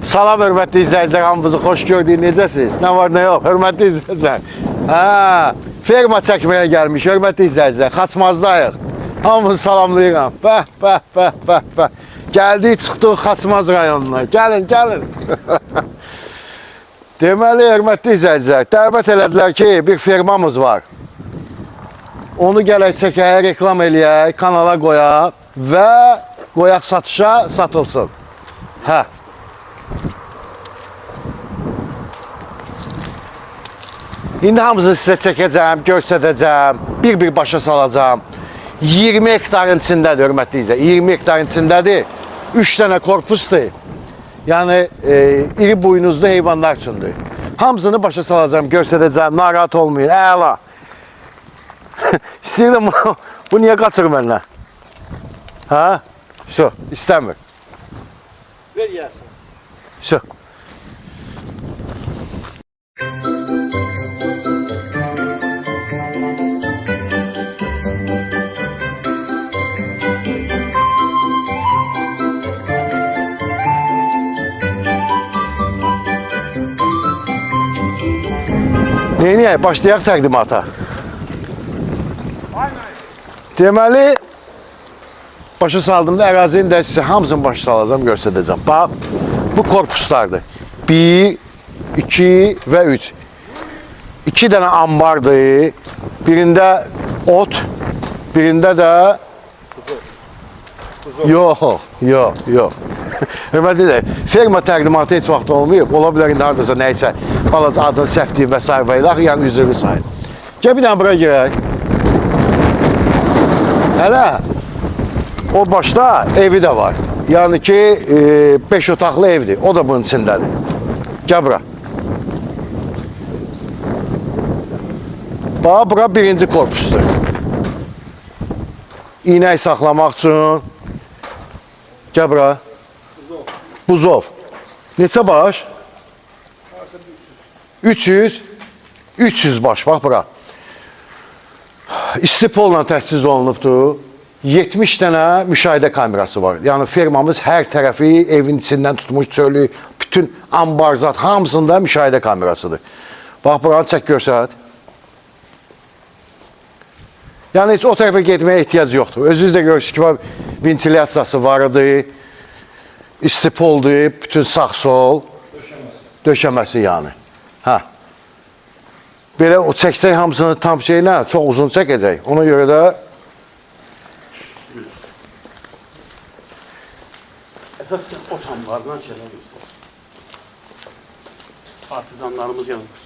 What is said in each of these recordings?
Salam hörmətli izləyicilər, hamınızı xoş gördük, necəsiniz? Nə var, nə yox, hörmətli izləyicilər. Ferma çəkməyə gəlmiş, hörmətli izləyicilər, Xaçmazdayıq. Hamınızı salamlayıram. Bəh. Gəldik, çıxdıq Xaçmaz rayonuna. Gəlin. Deməli, hörmətli izləyicilər, dəvət elədilər ki, bir fermamız var. Onu gələk çəkək, reklam eləyək, kanala qoyaq və qoyaq satışa, satılsın. İndi hamısını sizə çəkəcəm, göstərəcəm, bir başa salacağım. 20 hektarın içindədir, hörmətli izləyicilər, 20 hektarın içindədir, 3 dənə korpusdur. Yəni, iri buynuzlu heyvanlar üçündür. Hamısını başa salacağım, göstərəcəm, narahat olmayın, əla. İstəyirəm, bu niyə qaçır məndən? Şu, istəmir. Ver gəlsin. Şu. Neyini başlayaq təqdimata. Deməli, başa saldığımda ərazinin də sizə hamısını başa salacağım, göstərəcəm. Bax, bu korpuslardır. 1, 2 və 3. 2 dənə ambardır. Birində ot, birində də... Yox. Hörmətli də, ferma təqdimatı heç vaxt olmayıb. Ola bilər indi haradasa nəysə, balaca adını səhvdiyim və s. Yəni üzrünü sayın. Gəl bir dənə bura girək. Hələ, o başda evi də var. Yəni ki, 5 otaqlı evdir. O da bunun içindədir. Gəl bura. Bax, bura birinci korpusdur. İynək saxlamaq üçün. Gəl bura. Buzov. Neçə baş? 300. 300 baş, bax bura. İstipolla təchiz olunubdur. 70 dənə müşahidə kamerası var. Yəni fermamız hər tərəfi evin içindən tutmuş çölü, bütün ambarzat hamısında müşahidə kamerasıdır. Bax, buranı çək görsət. Yəni heç o tərəfə getməyə ehtiyac yoxdur. Özünüz də görürsünüz ki, ventilyasiyası var idi, istipoldur, bütün sağ-sol döşəməsi yəni. Belə o çəksək hamısını tam şeylə, çox uzun çəkəcək. Ona görə də Əsas ki, o tamlardan şeyler göstərir. Partizanlarımız yanılır.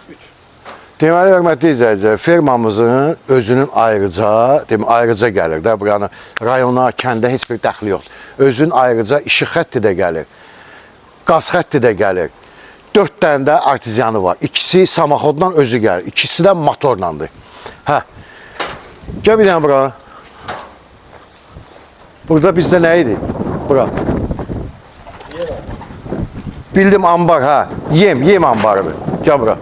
3. deməli, hörmətli izləyicilər, fermamızın özünün ayrıca gəlir də. Yəni, rayona, kəndə heç bir dəxli yoxdur. Özünün ayrıca işıq xətti də gəlir, qaz xətti də gəlir. 4 dənə də artizyanı var. İkisi samaxodla özü gəlir, ikisi də motorlandır. Gəl bir dənə bura. Burada bizdə nə idi? Bura. Bildim ambar, yem ambarıdır. Gəl bura.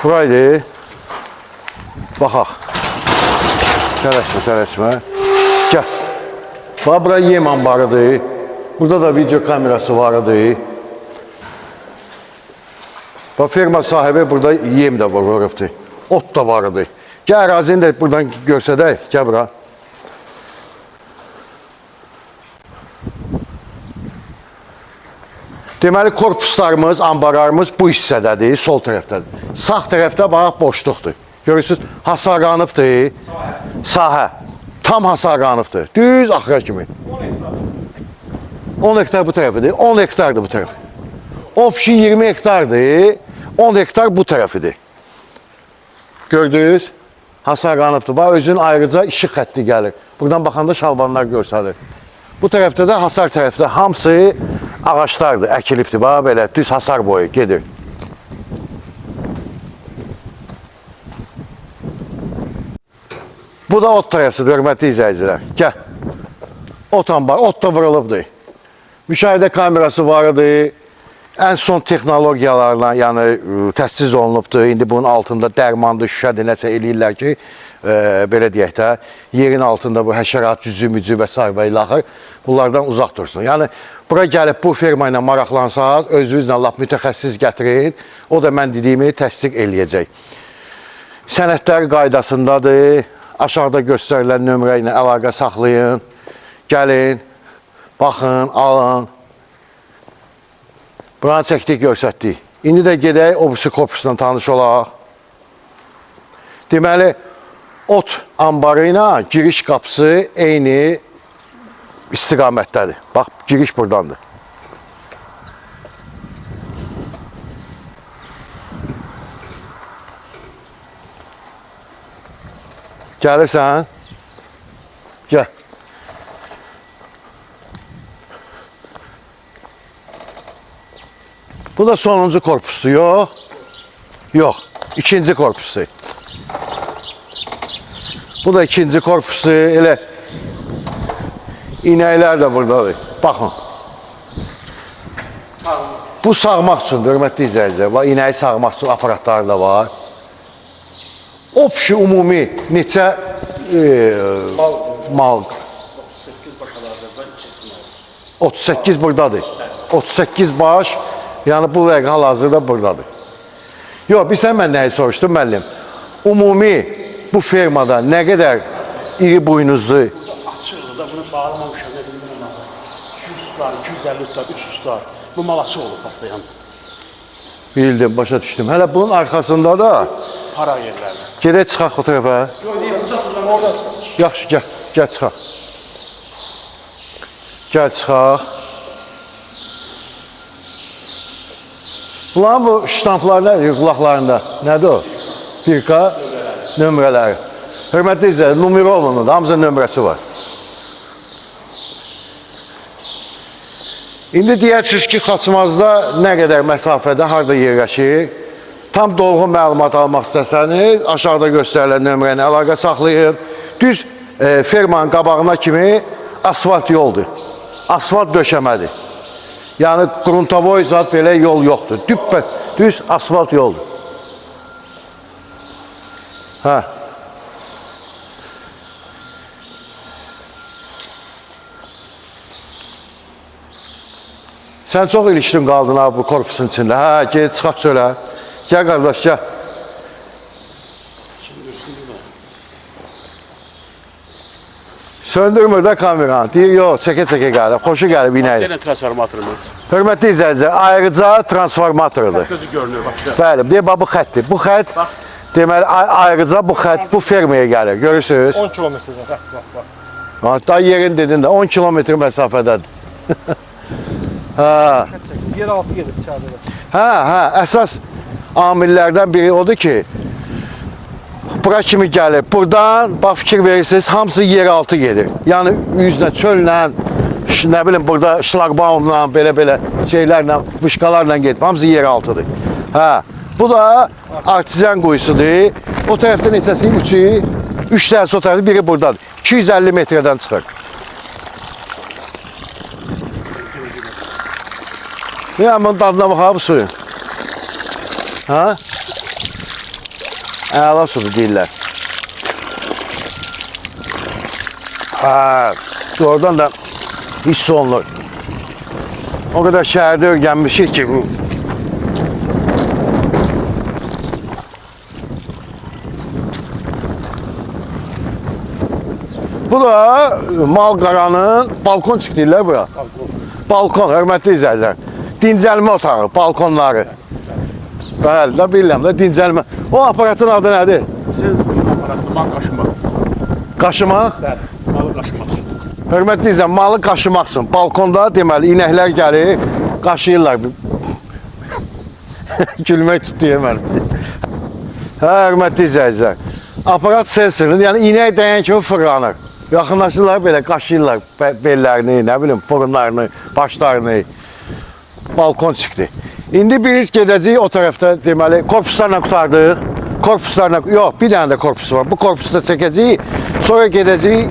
Buraydı. Baxaq. Tələsmə. Gəl. Bax, bura yem ambarıdır. Burada da video kamerası var idi. Bax, ferma sahibi burada yem də var, ot da var idi. Gəl, ərazini də buradan görsədək. Gəl bura. Deməli, korpuslarımız, ambarlarımız bu hissədədir, sol tərəfdədir. Sağ tərəfdə bax, boşluqdur. Görürsünüz, hasarlanıbdır. Sahə. Tam hasarlanıbdır. Düz axıra kimi. 10 hektar bu tərəfidir, 10 hektardır bu tərəf. Opşi 20 hektardır, 10 hektar bu tərəfidir. Gördünüz? Hasarlanıbdır. Bax, özünün ayrıca işıq xətti gəlir. Buradan baxanda şalbanlar görsədir. Bu tərəfdə də hasar tərəfdə hamısı ağaçlardır, əkilibdir. Bax, belə düz hasar boyu gedir. Bu da ot tarlasıdır, hörmətli izləyicilər. Gəl. Ot ambar, ot da vurulubdur. Müşahidə kamerası var idi. Ən son texnologiyalarla, yəni təchiz olunubdur. İndi bunun altında dərmandır, şüşədir, nəsə eləyirlər ki, belə deyək də, yerin altında bu həşərat, cüzü və s. və ilaxır, bunlardan uzaq dursun. Yəni, bura gəlib bu ferma ilə maraqlansaq, özünüzlə lap mütəxəssis gətirin, o da mən dediyimi təsdiq eləyəcək. Sənədlər qaydasındadır, aşağıda göstərilən nömrə ilə əlaqə saxlayın, gəlin, baxın, alın. Buranı çəkdik, göstərdik. İndi də gedək, o birisi korpusla tanış olaq. Deməli, ot ambarı ilə giriş qapısı eyni istiqamətdədir. Bax, giriş buradandır. Gəlirsən? Gəl. Bu da sonuncu korpusdur, yox? Yox, ikinci korpusdur. Bu da ikinci korpusdur, elə inəklər də buradadır. Baxın. Bu sağmaq üçün, hörmətli izləyicilər, inəyi sağmaq üçün aparatları da var. Opşi ümumi neçə mal? 38 baş hal-hazırda 2 mal. 38 buradadır. 38 baş, yəni bu rəqəm hal-hazırda buradadır. Yox, bilsən mən nəyi soruşdum müəllim? Ümumi bu fermada nə qədər iri buynuzlu? Açıqdır da, bunu bağlamamışam, nə bilmirəm ama. 200 tutar, 250 tutar, 300 tutar. Bu mal açıq olur pastayan. Bildim, başa düşdüm. Hələ bunun arxasında da Para yerlərdə. gedək çıxaq o tərəfə. Yox, deyim, burada tuturam, orada tuturam. Yaxşı, gəl çıxaq. Gəl çıxaq. Bunların bu ştamplar nədir, qulaqlarında? Nədir o? Firqa nömrələri. Hörmətli izləyicilər, numara olmalıdır, hamısının nömrəsi var. İndi deyərsiniz ki, Xaçmazda nə qədər məsafədə, harada yerləşir? Tam dolğun məlumat almaq istəsəniz, aşağıda göstərilən nömrəni əlaqə saxlayın. Düz fermanın qabağına kimi asfalt yoldur. Asfalt döşəmədir. Yəni, qruntavoy zat belə yol yoxdur. Düz asfalt yoldur. Hə. Sən çox ilişdin qaldın abi bu korpusun içində. Hə, gel çıxaq söylə. Gəl qardaş, gəl. Söndürmür də kameranı. Deyir, yox, çəkə-çəkə gəlib. Xoşu gəlib inəyi. Yenə transformatorumuz. Hörmətli izləyicilər, ayrıca transformatordur. Gözü görünür, bax. Bəli, deyir, bu xətdir. Bu xət, deməli, ayrıca bu xət bu fermaya gəlir. Görürsünüz? 10 kilometrdə, bax. Da yerin dedin də 10 kilometr məsafədədir. Hə. Yer altı gedib içəridə. Hə, əsas amillərdən biri odur ki, bura kimi gəlib, buradan, bax fikir verirsiniz, hamısı yer altı gedir. Yəni, yüzlə, çöllə, nə bilim, burada şlagbaumla, belə şeylərlə, fışqalarla gedib, hamısı yer altıdır. Hə, bu da artizyan quyusudur. O tərəfdə neçəsi? 3 dənəsi o tərəfdə, biri buradadır. 250 metrədən çıxır. Yəni, bunun dadına baxaq bu suyun. Hə? Əla sudur deyirlər. Hə, oradan da hiss olunur. O qədər şəhərdə öyrənmişik ki, bu. Bu da Malqaranın balkon çıxdırlar bura. Balkon, hörmətli izləyicilər. Dincəlmə otağı, balkonları. Bəli, də bilirəm də dincəlmə. O aparatın adı nədir? Sensor aparatı, mal qaşımaq. Qaşımaq? Bəli, malı qaşımaq üçün. Hörmətli izləyicilər, malı qaşımaq üçün. Balkonda deməli inəklər gəlir, qaşıyırlar. Gülmək tutdu yeməli. Hə, hörmətli izləyicilər. Aparat sensorlu, yəni inək dəyən kimi fırlanır. Yaxınlaşırlar belə, qaşıyırlar bellərini, nə bilim, burunlarını, başlarını. Balkon çıxdı. İndi biz gedəcəyik o tərəfdə, deməli, korpuslarla qutardıq. Korpuslarla, yox, bir dənə də korpus var. Bu korpusu da çəkəcəyik, sonra gedəcəyik.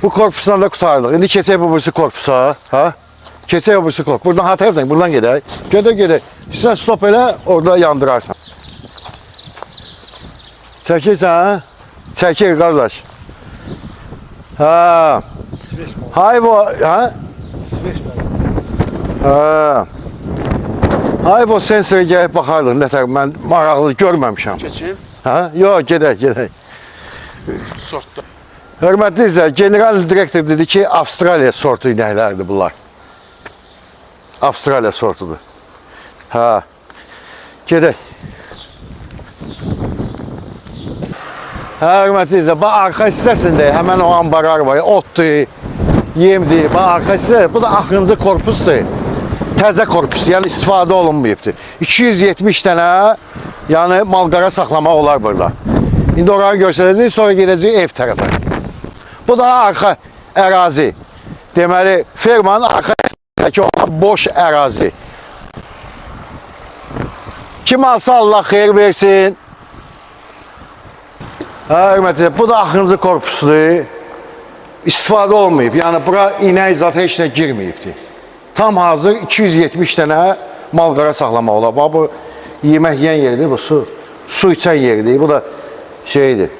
Bu korpusla da qutardıq. İndi keçək bu birisi korpusa, hə? Keçək o birisi korpus. Buradan ha tərəfdən, buradan gedək. Gedək. Sən stop elə, orada yandırarsan. Çəkirsən? Çəkir qardaş. Ha. İsveç malı. Hay bu, ha? İsveç malı. Ha. Hay bu sensora gəlib baxardıq. Nətər mən maraqlı görməmişəm. Keçin. Ha? Yox, gedək. Sortda. Hörmətli izləyicilər, general direktor dedi ki, Avstraliya sortu inəklərdir bunlar. Avstraliya sortudur. Ha. Gedək. Hə, hörmətli izləyicilər, bax arxa hissəsində həmən o ambarar var, otdur, yemdir. Bax arxa hissəsi, bu da axırıncı korpusdur. Təzə korpus, yəni istifadə olunmayıbdır. 270 dənə, yəni malqara saxlamaq olar burada. İndi oranı göstərəcəyik, sonra gedəcəyik ev tərəfə. Bu da arxa ərazi. Deməli, fermanın arxa hissəsindəki olan boş ərazi. Kim alsa Allah xeyir versin. Hə, hörmətli, bu da axırıncı korpusdur. İstifadə olmayıb, yəni bura inək zat heç nə girməyibdir. Tam hazır 270 dənə malqara saxlamaq olar. Bax, bu yemək yeyən yeridir, bu su içən yeridir. Bu da şeydir,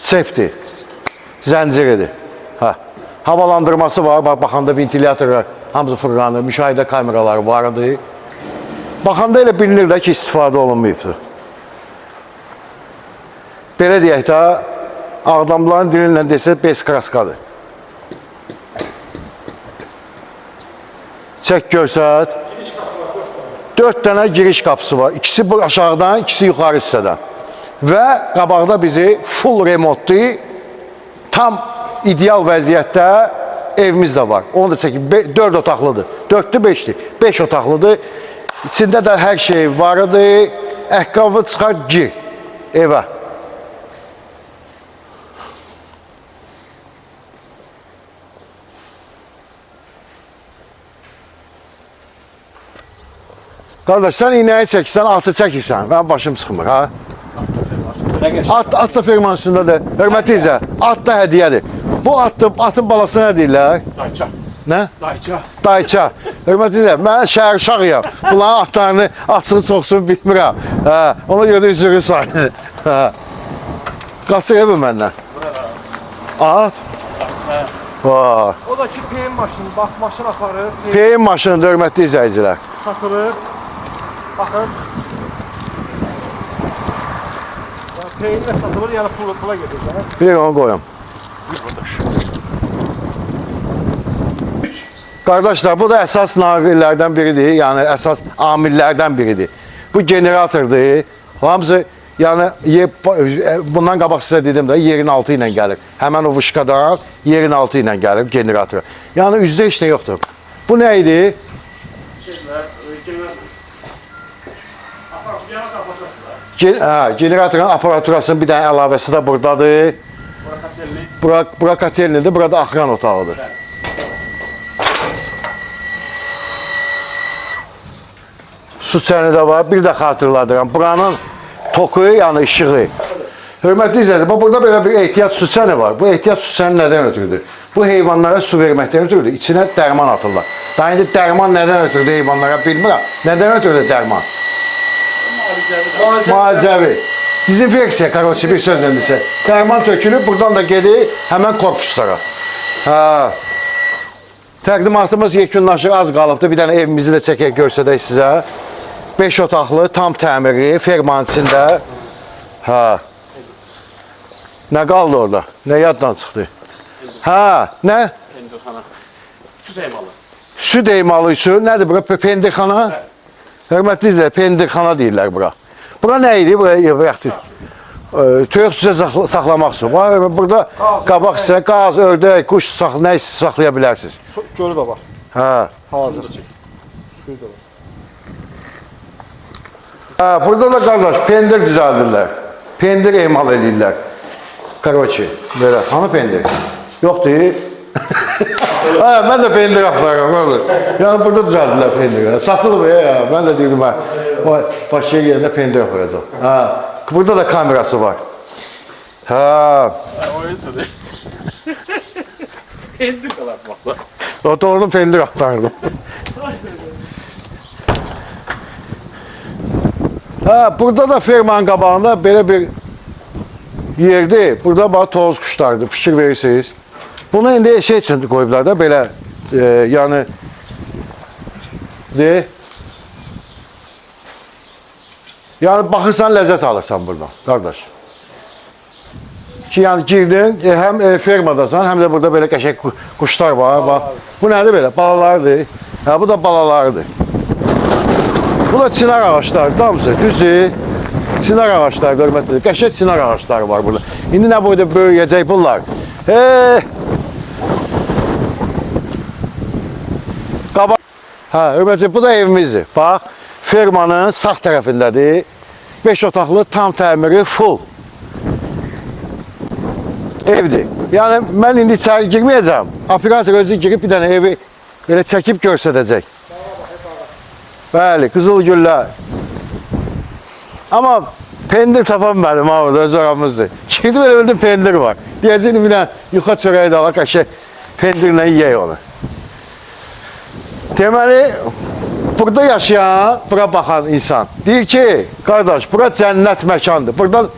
sepdir, zənciridir. Hə. Havalandırması var, bax, baxanda ventilyatorlar, hamısı fırlanır, müşahidə kameraları vardır. Baxanda elə bilinir də ki, istifadə olunmayıbdır. Belə deyək də, Ağdamların dilinlə desə, bez kraskadır. Çək görsət. 4 dənə giriş qapısı var. İkisi aşağıdan, ikisi yuxarı hissədən. Və qabaqda bizi full remontlu, tam ideal vəziyyətdə evimiz də var. Onu da çəkin. 4 otaqlıdır. 4-dür, 5-dir. 5 otaqlıdır. İçində də hər şey var idi. Əhqabı çıxar, gir evə. Qardaş, sən inəyi çəkirsən, atı çəkirsən. Mənim başım çıxmır, ha? At da fermanın üstündədir. Hörmətli izlə, at da hədiyyədir. Bu atın balası nə deyirlər? Dayça. Nə? Dayça. Dayça. Hörmətli izlə, mən şəhər uşağıyam. Bunların atlarını açıq çoxsun bilmirəm. Ona görə üzürü sayı. Qaçır evi məndən. At. Vay. O da ki peyin maşını, bax maşın aparır, Peyin maşınıdır, hörmətli izləyicilər. satılır. Baxın. Peyinlə satılır, yəni pula gedir. Bir onu qoyum. Qardaşlar, bu da əsas naqillərdən biridir, yəni əsas amillərdən biridir. Bu generatordur. Hamısı, yəni bundan qabaq sizə dedim də, yerin altı ilə gəlir. Həmən o vışqadan yerin altı ilə gəlir generator. Yəni üzdə heç nə yoxdur. Bu nə idi? Generatorun aparaturasının bir dənə əlavəsi də buradadır. Bura kotelnidir, burada axıran otağıdır. Su çəni də var, bir də xatırladıram. Buranın toku, yəni işığı. Hörmətli izləyicilər, burada belə bir ehtiyat su çəni var. Bu ehtiyat su çəni nədən ötürüdür? Bu heyvanlara su verməkdən ötürüdür, içinə dərman atırlar. Daha indi dərman nədən ötürüdür heyvanlara bilmirəm. Nədən ötürüdür dərman? Müalicəvi. Dezinfeksiya, karoçi, bir sözlə desək. Dərman tökülüb, buradan da gedir həmən korpuslara. Təqdimatımız yekunlaşır, az qalıbdır. Bir dənə evimizi də çəkək, görsədək sizə. 5 otaqlı, tam təmiri, fermanın içində. Nə qaldı orada? Nə yaddan çıxdı? Nə? Pendirxana. Süt eymalı. Süt eymalı su. Nədir bura? Pendirxana? Hörmətli izləyicilər, pendirxana deyirlər bura. Bura nə idi? Toyuq cüzə saxlamaq üçün. Burada qabaq sizə qaz, ördək, quş nə saxlaya bilərsiniz. Gölü də var. Hazır. Suyu da var. Burada da qardaş, pendir düzəldirlər. Pendir emal edirlər. Karoçi, belə. Hanı pendir? Yoxdur. Mən də pendir axtarıram. Yəni burada düzəldirlər pendiri. Satılıb ya. Mən də deyirdim, Bakıya gələndə pendir axtaracam. Burada da kamerası var. O insanı. Pendir qalatmaqla. O doğrudan pendir axtarırdım. Burada da fermanın qabağında belə bir yerdi. Burada bax toz quşlardır. Fikir verirsiniz. Bunu indi şey üçün qoyublar da belə yəni yəni baxırsan ləzzət alırsan buradan qardaş. Ki yəni girdin, həm fermadasan, həm də burada belə qəşəng quşlar var. Bax, bu nədir belə? Balalardır. Hə, bu da balalardır. Bu da çınar ağaçları, damcı, düzdür. Çınar ağaçları, hörmətlidir. Qəşəng çınar ağaçları var burada. İndi nə boyda böyüyəcək bunlar? Qaba. Hə, hörmətli, bu da evimizdir. Bax, fermanın sağ tərəfindədir. 5 otaqlı, tam təmiri, full evdir. Yəni, mən indi içəri girməyəcəm. Operator özü girib bir dənə evi belə çəkib göstərəcək. Bəli, qızıl güllər. Amma pendir tapan mənim orada, öz aramızdır. Girdim elə bildim pendir var. Deyəcəyini bir dənə yuxa çörəyi də alaq, qəşək pendirlə yiyək onu. Deməli, burada yaşayan, bura baxan insan deyir ki, qardaş, bura cənnət məkandır. Buradan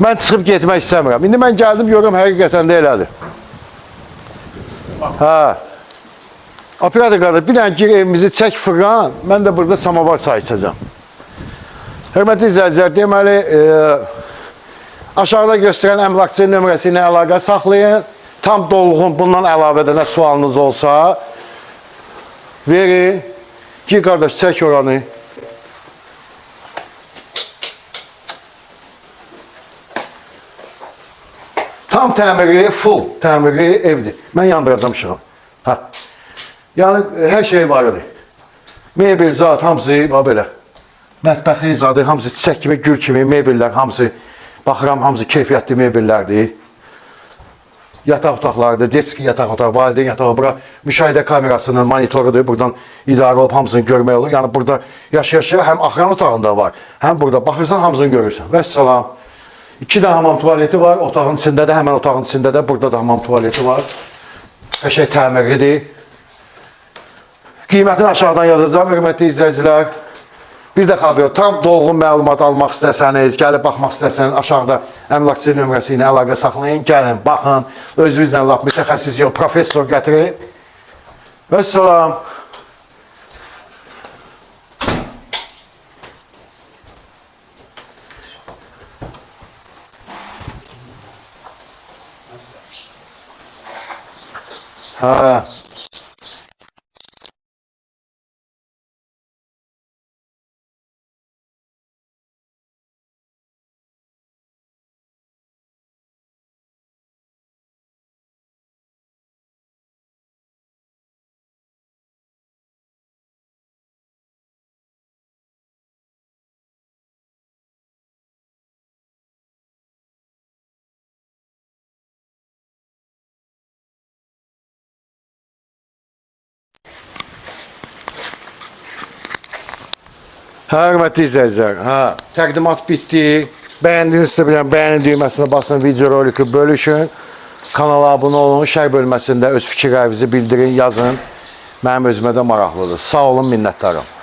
mən çıxıb getmək istəmirəm. İndi mən gəldim, görürüm, həqiqətən də elədir. Hə. Operator qardaş, bir dənə gir evimizi çək fırlan, mən də burada samavar çay içəcəm. Hörmətli izləyicilər, deməli, aşağıda göstərən əmlakçı nömrəsi ilə əlaqə saxlayın. Tam dolğun, bundan əlavə də nə sualınız olsa, verin. Gir qardaş, çək oranı. Tam təmirli, full təmirli evdir. Mən yandıracam işıqım. Hə. Yəni, hər şey var idi. Mebel zat, hamısı, belə. Mətbəxi zadı, hamısı çiçək kimi, gül kimi, mebellər, hamısı, baxıram, hamısı keyfiyyətli mebellərdir. Yataq otaqlardır, detski yataq otağı, valideyn yatağı, bura müşahidə kamerasının monitorudur, buradan idarə olub hamısını görmək olur. Yəni, burada yaşaya həm axıran otağında var, həm burada baxırsan, hamısını görürsən. Vəssalam. 2 də hamam tualeti var, otağın içində də, həmən otağın içində də, burada da hamam tualeti var. Qəşəng təmirlidir. Qiymətini aşağıdan yazacağım, hörmətli izləyicilər. Bir də xabir, tam dolğun məlumat almaq istəsəniz, gəlib baxmaq istəsəniz, aşağıda əmlakçı nömrəsi ilə əlaqə saxlayın, gəlin, baxın, özünüzlə laf mütəxəssis yox, professor gətirin. Vəssalam. Hə. Hörmətli izləyicilər, təqdimat bitdi. Bəyəndinizsə bilən bəyənin düyməsinə basın, video roliki bölüşün. Kanala abunə olun, şərh bölməsində öz fikirlərinizi bildirin, yazın. Mənim özümə də maraqlıdır. Sağ olun, minnətdarım.